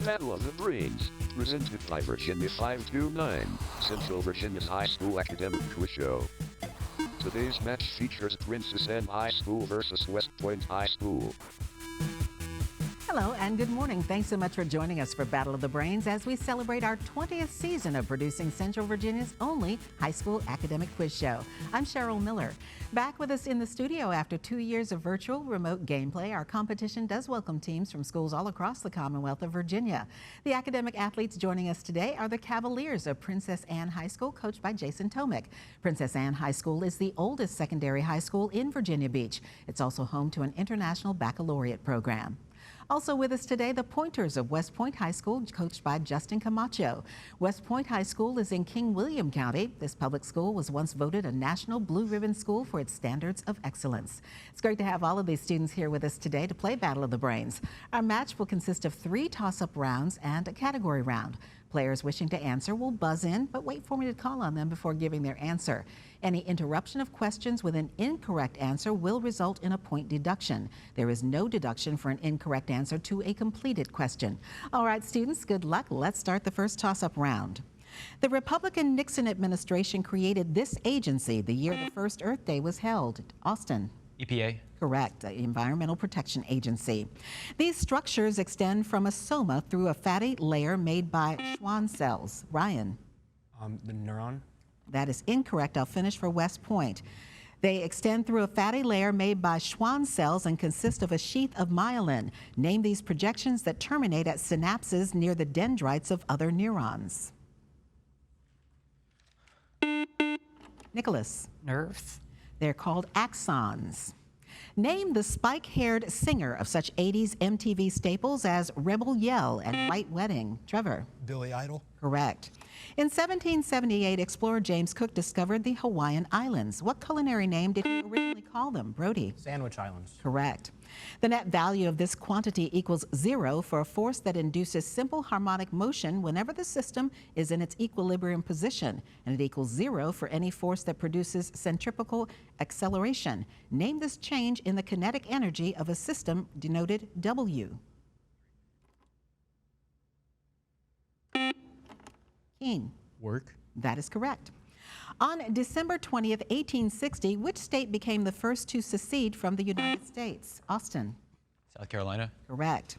Battle of the Brains, presented by Virginia 529, Central Virginia's high school academic quiz show. Today's match features Princess Anne High School versus West Point High School. Hello and good morning. Thanks so much for joining us for Battle of the Brains as we celebrate our 20th season of producing Central Virginia's only high school academic quiz show. I'm Cheryl Miller. Back with us in the studio after 2 years of virtual remote gameplay, our competition does welcome teams from schools all across the Commonwealth of Virginia. The academic athletes joining us today are the Cavaliers of Princess Anne High School, coached by Jason Tomic. Princess Anne High School is the oldest secondary high school in Virginia Beach. It's also home to an international baccalaureate program. Also with us today, the Pointers of West Point High School, coached by Justin Camacho. West Point High School is in King William County. This public school was once voted a National Blue Ribbon School for its standards of excellence. It's great to have all of these students here with us today to play Battle of the Brains. Our match will consist of 3 toss-up rounds and a category round. Players wishing to answer will buzz in, but wait for me to call on them before giving their answer. Any interruption of questions with an incorrect answer will result in a point deduction. There is no deduction for an incorrect answer to a completed question. All right, students, good luck. Let's start the first toss-up round. The Republican Nixon administration created this agency the year the first Earth Day was held. Austin. EPA. Correct, the Environmental Protection Agency. These structures extend from a soma through a fatty layer made by Schwann cells. Ryan. The neuron. That is incorrect. I'll finish for West Point. They extend through a fatty layer made by Schwann cells and consist of a sheath of myelin. Name these projections that terminate at synapses near the dendrites of other neurons. Nicholas. Nerves. They're called axons. Name the spike-haired singer of such 80s MTV staples as Rebel Yell and White Wedding. Trevor. Billy Idol. Correct. In 1778, explorer James Cook discovered the Hawaiian Islands. What culinary name did he originally call them? Brody. Sandwich Islands. Correct. The net value of this quantity equals 0 for a force that induces simple harmonic motion whenever the system is in its equilibrium position, and it equals 0 for any force that produces centripetal acceleration. Name this change in the kinetic energy of a system denoted W. Keen. Work. That is correct. On December 20th, 1860, which state became the first to secede from the United States? Austin. South Carolina. Correct.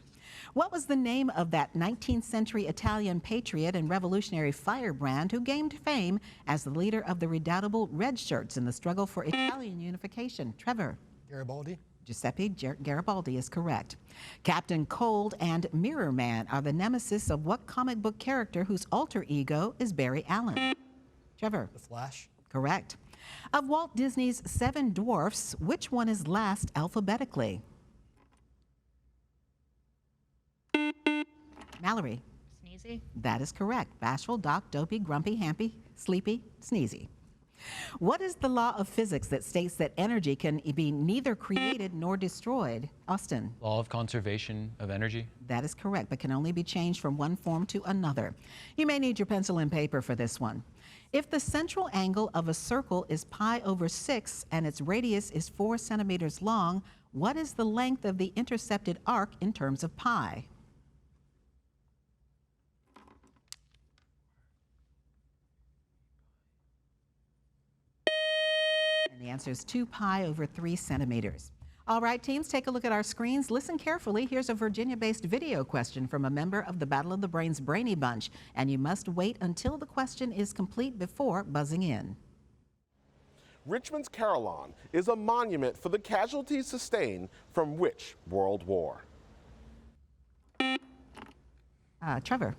What was the name of that 19th century Italian patriot and revolutionary firebrand who gained fame as the leader of the redoubtable Red Shirts in the struggle for Italian unification? Trevor. Garibaldi. Giuseppe Garibaldi is correct. Captain Cold and Mirror Man are the nemesis of what comic book character whose alter ego is Barry Allen? Trevor. The Flash. Correct. Of Walt Disney's 7 dwarfs, which one is last alphabetically? Mallory. Sneezy. That is correct. Bashful, Doc, Dopey, Grumpy, Hampy, Sleepy, Sneezy. What is the law of physics that states that energy can be neither created nor destroyed? Austin. Law of conservation of energy. That is correct, but can only be changed from one form to another. You may need your pencil and paper for this one. If the central angle of a circle is pi over 6 and its radius is 4 centimeters long, what is the length of the intercepted arc in terms of pi? The answer is 2 pi over 3 centimeters. All right, teams, take a look at our screens. Listen carefully. Here's a Virginia-based video question from a member of the Battle of the Brains Brainy Bunch, and you must wait until the question is complete before buzzing in. Richmond's Carillon is a monument for the casualties sustained from which World War? Trevor.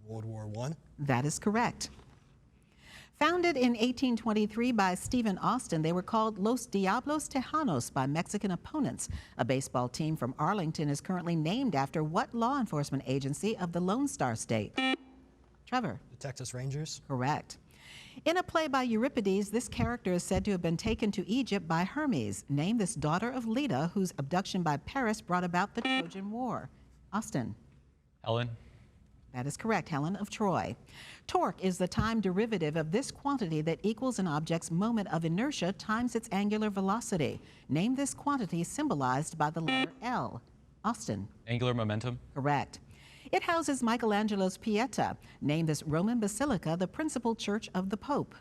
World War I. That is correct. Founded in 1823 by Stephen Austin, they were called Los Diablos Tejanos by Mexican opponents. A baseball team from Arlington is currently named after what law enforcement agency of the Lone Star State? Trevor. The Texas Rangers. Correct. In a play by Euripides, this character is said to have been taken to Egypt by Hermes. Name this daughter of Leda whose abduction by Paris brought about the Trojan War. Austin. Helen. That is correct, Helen of Troy. Torque is the time derivative of this quantity that equals an object's moment of inertia times its angular velocity. Name this quantity symbolized by the letter L. Austin. Angular momentum. Correct. It houses Michelangelo's Pieta. Name this Roman basilica the principal church of the Pope.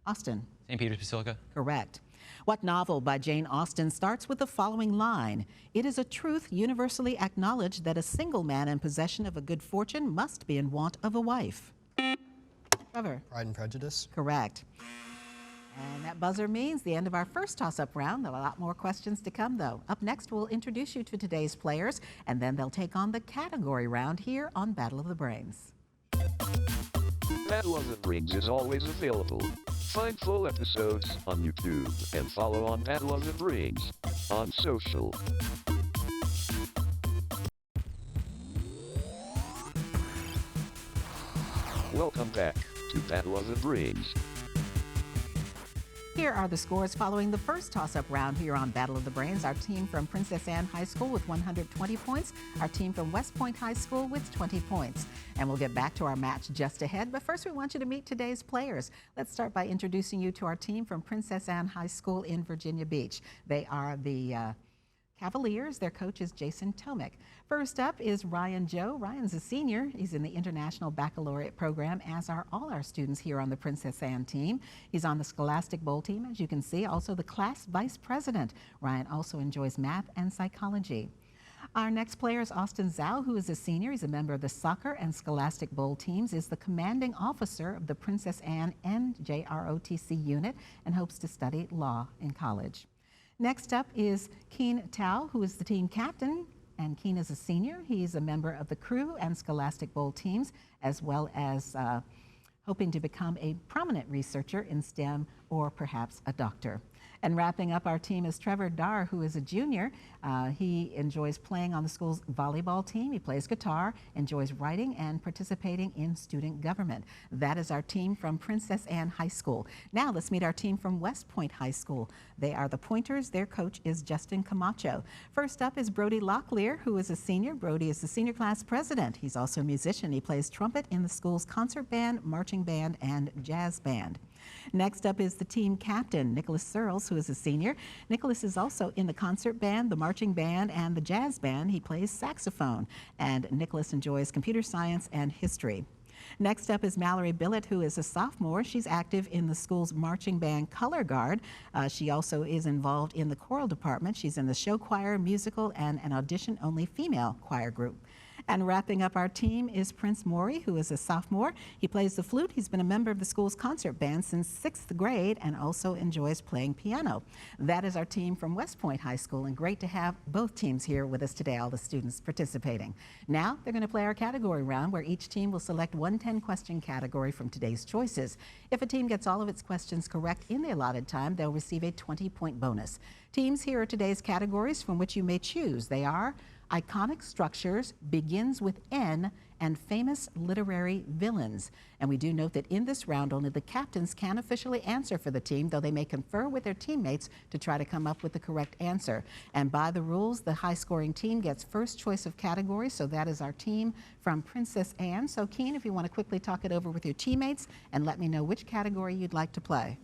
Austin. St. Peter's Basilica. Correct. What novel by Jane Austen starts with the following line? It is a truth universally acknowledged that a single man in possession of a good fortune must be in want of a wife. Trevor. Pride and Prejudice. Correct. And that buzzer means the end of our first toss-up round. There are a lot more questions to come, though. Up next, we'll introduce you to today's players, and then they'll take on the category round here on Battle of the Brains. Battle of the Brains is always available. Find full episodes on YouTube and follow on Battle of the Brains on social. Welcome back to Battle of the Brains. Here are the scores following the first toss-up round here on Battle of the Brains. Our team from Princess Anne High School with 120 points. Our team from West Point High School with 20 points. And we'll get back to our match just ahead. But first, we want you to meet today's players. Let's start by introducing you to our team from Princess Anne High School in Virginia Beach. They are the Cavaliers. Their coach is Jason Tomick. First up is Ryan Joe. Ryan's a senior. He's in the International Baccalaureate program, as are all our students here on the Princess Anne team. He's on the Scholastic Bowl team, as you can see, also the class vice president. Ryan also enjoys math and psychology. Our next player is Austin Zhao, who is a senior. He's a member of the soccer and Scholastic Bowl teams, is the commanding officer of the Princess Anne NJROTC unit, and hopes to study law in college. Next up is Keen Tao, who is the team captain, and Keen is a senior. He's a member of the crew and Scholastic Bowl teams, as well as hoping to become a prominent researcher in STEM or perhaps a doctor. And wrapping up our team is Trevor Dar, who is a junior. He enjoys playing on the school's volleyball team. He plays guitar, enjoys writing, and participating in student government. That is our team from Princess Anne High School. Now let's meet our team from West Point High School. They are the Pointers. Their coach is Justin Camacho. First up is Brody Locklear, who is a senior. Brody is the senior class president. He's also a musician. He plays trumpet in the school's concert band, marching band, and jazz band. Next up is the team captain, Nicholas Searles, who is a senior. Nicholas is also in the concert band, the marching band, and the jazz band. He plays saxophone, and Nicholas enjoys computer science and history. Next up is Mallory Billett, who is a sophomore. She's active in the school's marching band Color Guard. She also is involved in the choral department. She's in the show choir, musical, and an audition-only female choir group. And wrapping up our team is Prince Maury, who is a sophomore. He plays the flute. He's been a member of the school's concert band since 6th grade and also enjoys playing piano. That is our team from West Point High School, and great to have both teams here with us today, all the students participating. Now they're going to play our category round, where each team will select one 10-question category from today's choices. If a team gets all of its questions correct in the allotted time, they'll receive a 20-point bonus. Teams, here are today's categories from which you may choose. They are iconic structures, begins with N, and famous literary villains. And we do note that in this round, only the captains can officially answer for the team, though they may confer with their teammates to try to come up with the correct answer. And by the rules, the high-scoring team gets first choice of category, so that is our team from Princess Anne. So, Keen, if you want to quickly talk it over with your teammates and let me know which category you'd like to play.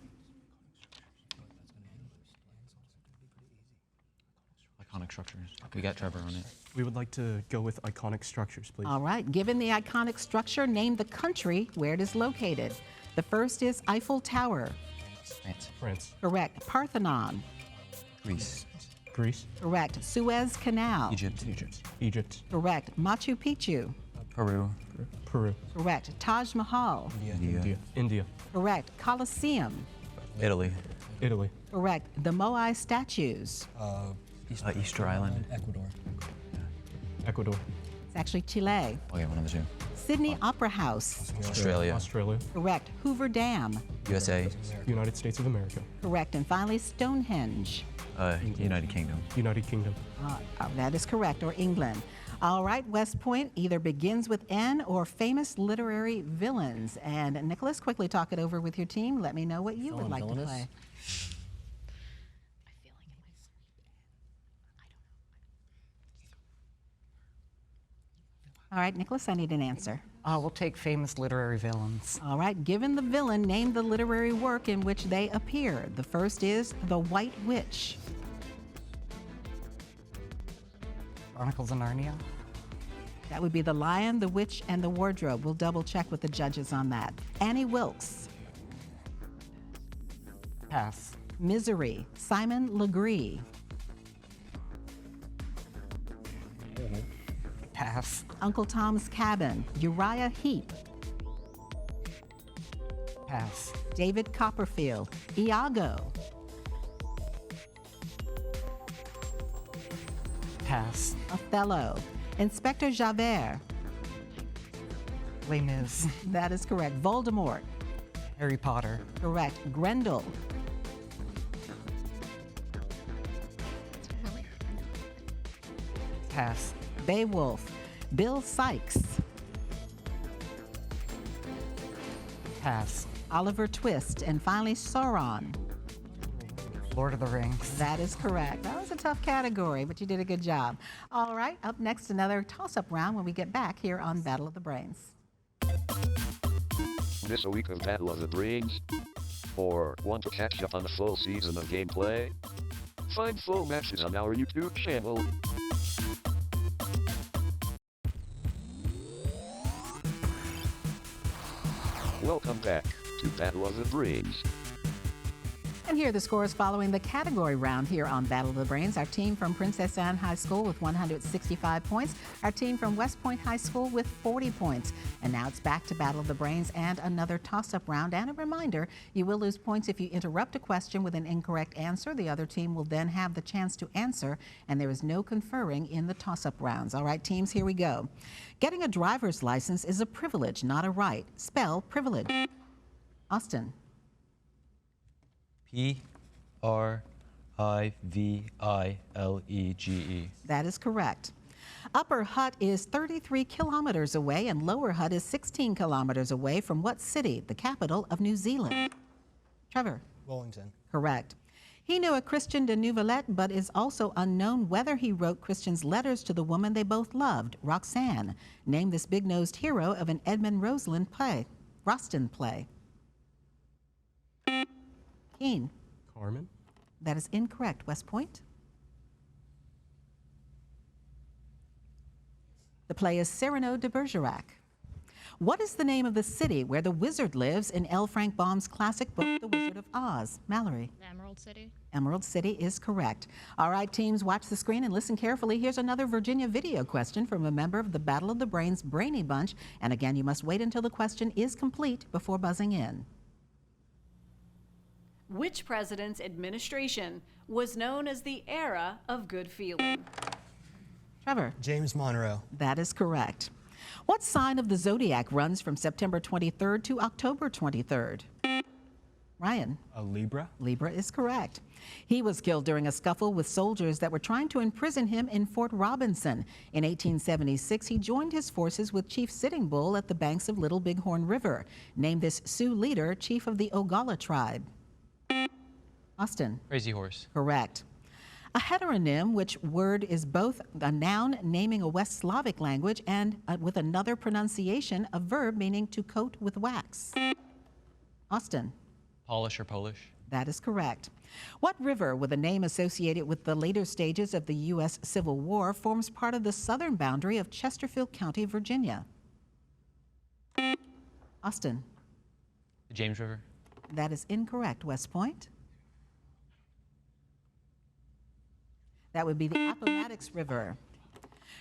Iconic structures. We got Trevor on it. We would like to go with iconic structures, please. All right. Given the iconic structure, name the country where it is located. The first is Eiffel Tower. France. France. Correct. Parthenon. Greece. Greece. Correct. Suez Canal. Egypt. Egypt. Correct. Machu Picchu. Peru. Peru. Correct. Taj Mahal. India. India. Correct. Colosseum. Italy. Italy. Correct. The Moai statues. Easter Island. Ecuador. It's actually Chile. Okay, one of the two. Sydney Opera House. Australia. Australia. Correct. Hoover Dam. USA. United States of America. Correct. And finally, Stonehenge. United Kingdom. United Kingdom. That is correct, or England. All right, West Point either begins with N or famous literary villains. And Nicholas, quickly talk it over with your team. Let me know what you would like to play. All right, Nicholas, I need an answer. We'll take famous literary villains. All right, given the villain, name the literary work in which they appear. The first is The White Witch. Chronicles of Narnia. That would be The Lion, the Witch, and the Wardrobe. We'll double check with the judges on that. Annie Wilkes. Pass. Misery, Simon Legree. Pass. Uncle Tom's Cabin, Uriah Heep. Pass. David Copperfield, Iago. Pass. Othello, Inspector Javert. Les Mis. That is correct. Voldemort, Harry Potter. correct. Grendel, Pass. Beowulf, Bill Sykes, Pass. Oliver Twist, and finally Sauron. Lord of the Rings. That is correct. That was a tough category, but you did a good job. All right, up next, another toss-up round when we get back here on Battle of the Brains. Miss a week of Battle of the Brains? Or want to catch up on a full season of gameplay? Find full matches on our YouTube channel. Welcome back to Battle of the Brains. And here are the scores following the category round here on Battle of the Brains. Our team from Princess Anne High School with 165 points. Our team from West Point High School with 40 points. And now it's back to Battle of the Brains and another toss-up round. And a reminder, you will lose points if you interrupt a question with an incorrect answer. The other team will then have the chance to answer, and there is no conferring in the toss-up rounds. All right, teams, here we go. Getting a driver's license is a privilege, not a right. Spell privilege. Austin. Privilege. That is correct. Upper Hutt is 33 kilometers away and Lower Hutt is 16 kilometers away from what city, the capital of New Zealand? Trevor. Wellington. Correct. He knew a Christian de Neuvillette, but is also unknown whether he wrote Christian's letters to the woman they both loved, Roxanne. Name this big-nosed hero of an Edmund Rostand play. Keen. Carmen. That is incorrect. West Point. The play is Cyrano de Bergerac. What is the name of the city where the wizard lives in L. Frank Baum's classic book, The Wizard of Oz? Mallory. Emerald City. Emerald City is correct. All right, teams, watch the screen and listen carefully. Here's another Virginia video question from a member of the Battle of the Brains Brainy Bunch. And again, you must wait until the question is complete before buzzing in. Which president's administration was known as the era of good feeling? Trevor. James Monroe. That is correct. What sign of the zodiac runs from September 23rd to October 23rd? Ryan. Libra. Libra is correct. He was killed during a scuffle with soldiers that were trying to imprison him in Fort Robinson. In 1876, he joined his forces with Chief Sitting Bull at the banks of Little Bighorn River. Name this Sioux leader, chief of the Oglala tribe. Austin. Crazy Horse. Correct. A heteronym, which word is both a noun naming a West Slavic language and with another pronunciation, a verb meaning to coat with wax. Austin. Polish or Polish. That is correct. What river, with a name associated with the later stages of the U.S. Civil War, forms part of the southern boundary of Chesterfield County, Virginia? Austin. The James River. That is incorrect. West Point. That would be the Appomattox River.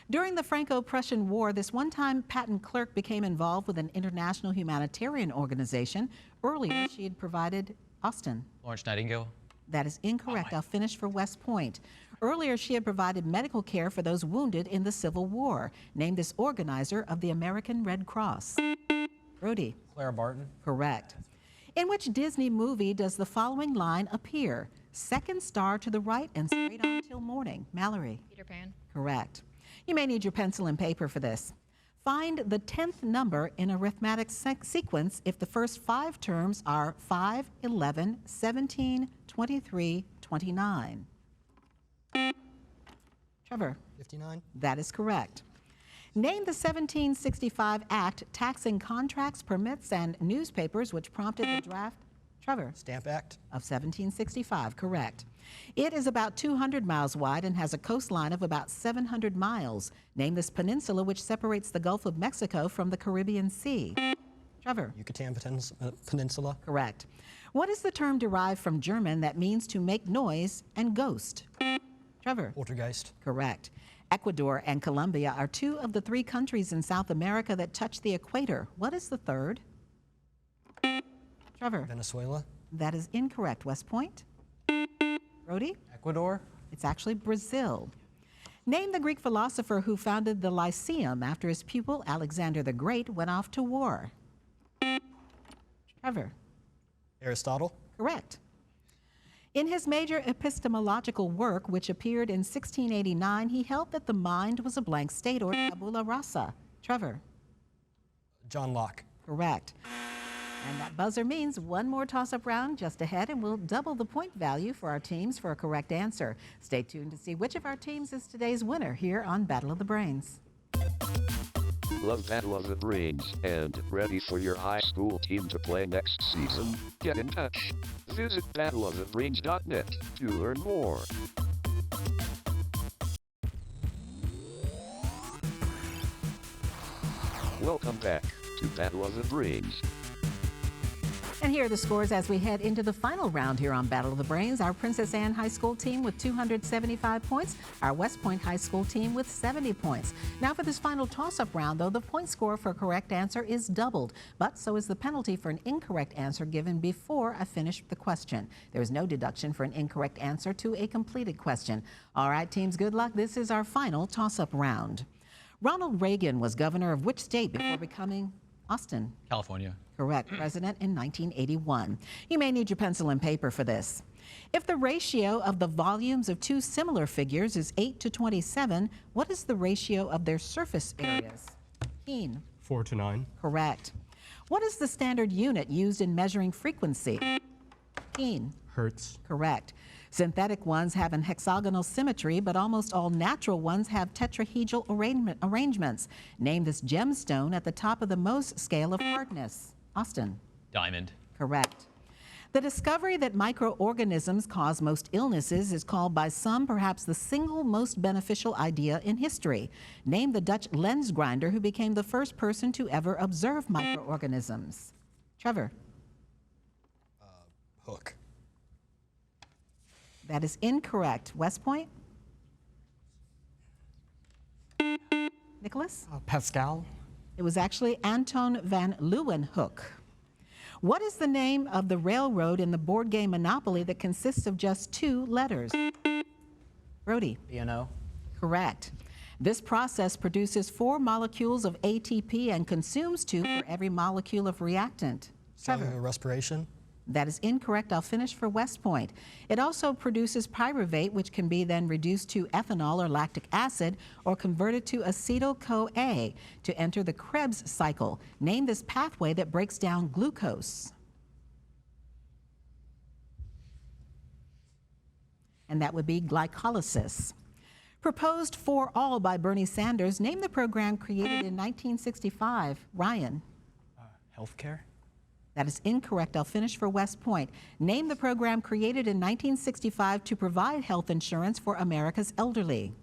During the Franco-Prussian War, this one-time patent clerk became involved with an international humanitarian organization. Earlier, she had provided Austin. Florence Nightingale. That is incorrect. I'll finish for West Point. Earlier, she had provided medical care for those wounded in the Civil War. Name this organizer of the American Red Cross. Brody. Clara Barton. Correct. In which Disney movie does the following line appear? Second star to the right and straight on till morning. Mallory. Peter Pan. Correct. You may need your pencil and paper for this. Find the 10th number in arithmetic sequence if the first 5 terms are 5, 11, 17, 23, 29. Trevor. 59. That is correct. Name the 1765 Act taxing contracts, permits, and newspapers which prompted the draft. Trevor? Stamp Act. Of 1765, correct. It is about 200 miles wide and has a coastline of about 700 miles. Name this peninsula which separates the Gulf of Mexico from the Caribbean Sea. Trevor? Yucatan Peninsula. Correct. What is the term derived from German that means to make noise and ghost? Trevor? Poltergeist. Correct. Ecuador and Colombia are two of the 3 countries in South America that touch the equator. What is the third? Trevor? Venezuela. That is incorrect. West Point? Brody? Ecuador. It's actually Brazil. Name the Greek philosopher who founded the Lyceum after his pupil Alexander the Great went off to war. Trevor? Aristotle. Correct. In his major epistemological work, which appeared in 1689, he held that the mind was a blank state, or tabula rasa. Trevor? John Locke. Correct. And that buzzer means one more toss-up round just ahead, and we'll double the point value for our teams for a correct answer. Stay tuned to see which of our teams is today's winner here on Battle of the Brains. Love Battle of the Brains and ready for your high school team to play next season? Get in touch. Visit battleofthebrains.net to learn more. Welcome back to Battle of the Brains. And here are the scores as we head into the final round here on Battle of the Brains. Our Princess Anne High School team with 275 points, our West Point High School team with 70 points. Now for this final toss-up round, though, the point score for a correct answer is doubled, but so is the penalty for an incorrect answer given before I finish the question. There is no deduction for an incorrect answer to a completed question. All right, teams, good luck. This is our final toss-up round. Ronald Reagan was governor of which state before becoming Austin? California. Correct. President in 1981. You may need your pencil and paper for this. If the ratio of the volumes of 2 similar figures is 8 to 27, what is the ratio of their surface areas? Keen. 4 to 9. Correct. What is the standard unit used in measuring frequency? Keen. Hertz. Correct. Synthetic ones have an hexagonal symmetry, but almost all natural ones have tetrahedral arrangements. Name this gemstone at the top of the Mohs scale of hardness. Austin. Diamond. Correct. The discovery that microorganisms cause most illnesses is called by some perhaps the single most beneficial idea in history. Name the Dutch lens grinder who became the first person to ever observe microorganisms. Trevor. Hook. That is incorrect. West Point? Nicholas? Pascal. It was actually Anton van Leeuwenhoek. What is the name of the railroad in the board game Monopoly that consists of just 2 letters? Brody? B&O. Correct. This process produces 4 molecules of ATP and consumes 2 for every molecule of reactant. Trevor? Cellular respiration. That is incorrect. I'll finish for West Point. It also produces pyruvate, which can be then reduced to ethanol or lactic acid or converted to acetyl-CoA to enter the Krebs cycle. Name this pathway that breaks down glucose. And that would be glycolysis. Proposed for all by Bernie Sanders. Name the program created in 1965. Ryan. Healthcare. That is incorrect. I'll finish for West Point. Name the program created in 1965 to provide health insurance for America's elderly.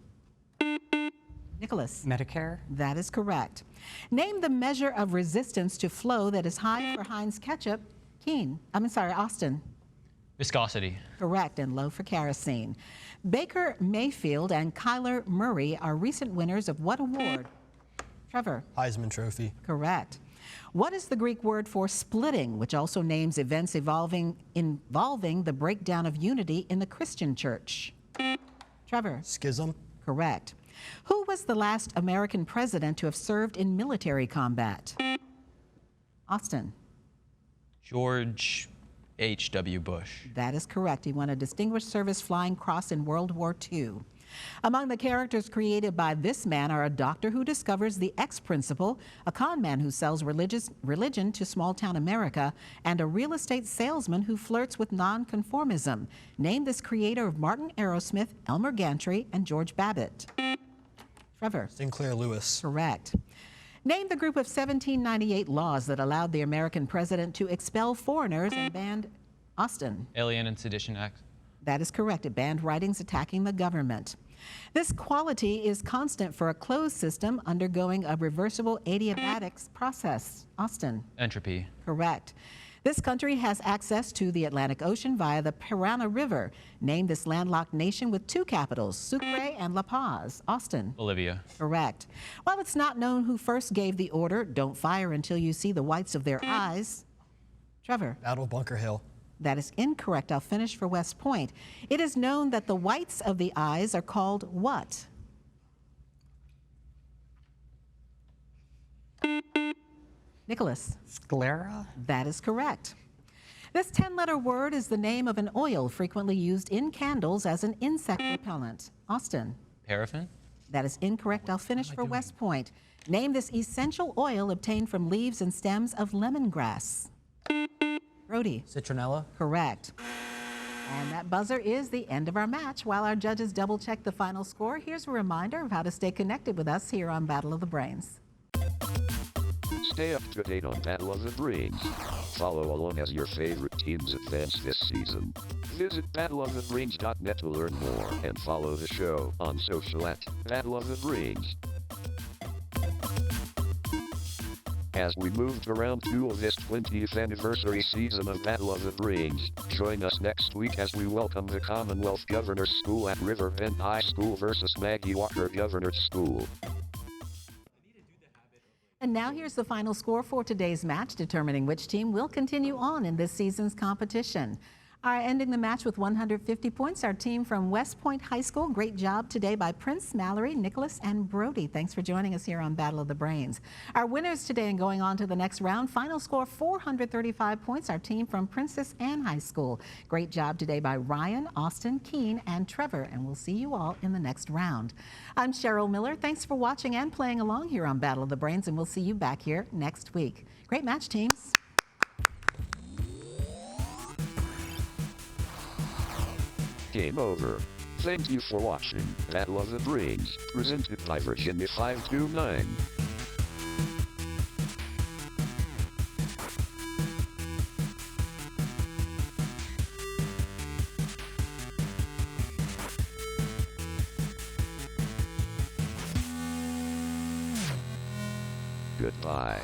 Nicholas. Medicare. That is correct. Name the measure of resistance to flow that is high for Heinz ketchup. Austin. Viscosity. Correct, and low for kerosene. Baker Mayfield and Kyler Murray are recent winners of what award? Trevor. Heisman Trophy. Correct. What is the Greek word for splitting, which also names events involving the breakdown of unity in the Christian church? Trevor. Schism. Correct. Who was the last American president to have served in military combat? Austin. George H.W. Bush. That is correct. He won a Distinguished Service Flying Cross in World War II. Among the characters created by this man are a doctor who discovers the X principle, a con man who sells religion to small-town America, and a real estate salesman who flirts with nonconformism. Name this creator of Martin Aerosmith, Elmer Gantry, and George Babbitt. Trevor. Sinclair Lewis. Correct. Name the group of 1798 laws that allowed the American president to expel foreigners and banned Austin. Alien and Sedition Act. That is correct. It banned writings attacking the government. This quality is constant for a closed system undergoing a reversible adiabatics process. Austin. Entropy. Correct. This country has access to the Atlantic Ocean via the Parana River. Name this landlocked nation with two capitals, Sucre and La Paz. Austin. Bolivia. Correct. While it's not known who first gave the order, don't fire until you see the whites of their eyes. Trevor. Battle of Bunker Hill. That is incorrect. I'll finish for West Point. It is known that the whites of the eyes are called what? Nicholas. Sclera? That is correct. This 10-letter word is the name of an oil frequently used in candles as an insect repellent. Austin. Paraffin. That is incorrect. I'll finish for West Point. Name this essential oil obtained from leaves and stems of lemongrass. Brody. Citronella. Correct. And that buzzer is the end of our match. While our judges double-check the final score, here's a reminder of how to stay connected with us here on Battle of the Brains. Stay up to date on Battle of the Brains. Follow along as your favorite teams advance this season. Visit battleofthebrains.net to learn more and follow the show on social at Battle of the Brains. As we move to round 2 of this 20th anniversary season of Battle of the Brains, join us next week as we welcome the Commonwealth Governor's School at Riverbend High School versus Maggie Walker Governor's School. And now here's the final score for today's match, determining which team will continue on in this season's competition. Ending the match with 150 points, our team from West Point High School. Great job today by Prince, Mallory, Nicholas, and Brody. Thanks for joining us here on Battle of the Brains. Our winners today and going on to the next round, final score 435 points, our team from Princess Anne High School. Great job today by Ryan, Austin, Keene, and Trevor, and we'll see you all in the next round. I'm Cheryl Miller. Thanks for watching and playing along here on Battle of the Brains, and we'll see you back here next week. Great match, teams. Game over. Thank you for watching Battle of the Brains, presented by Virginia 529. Goodbye.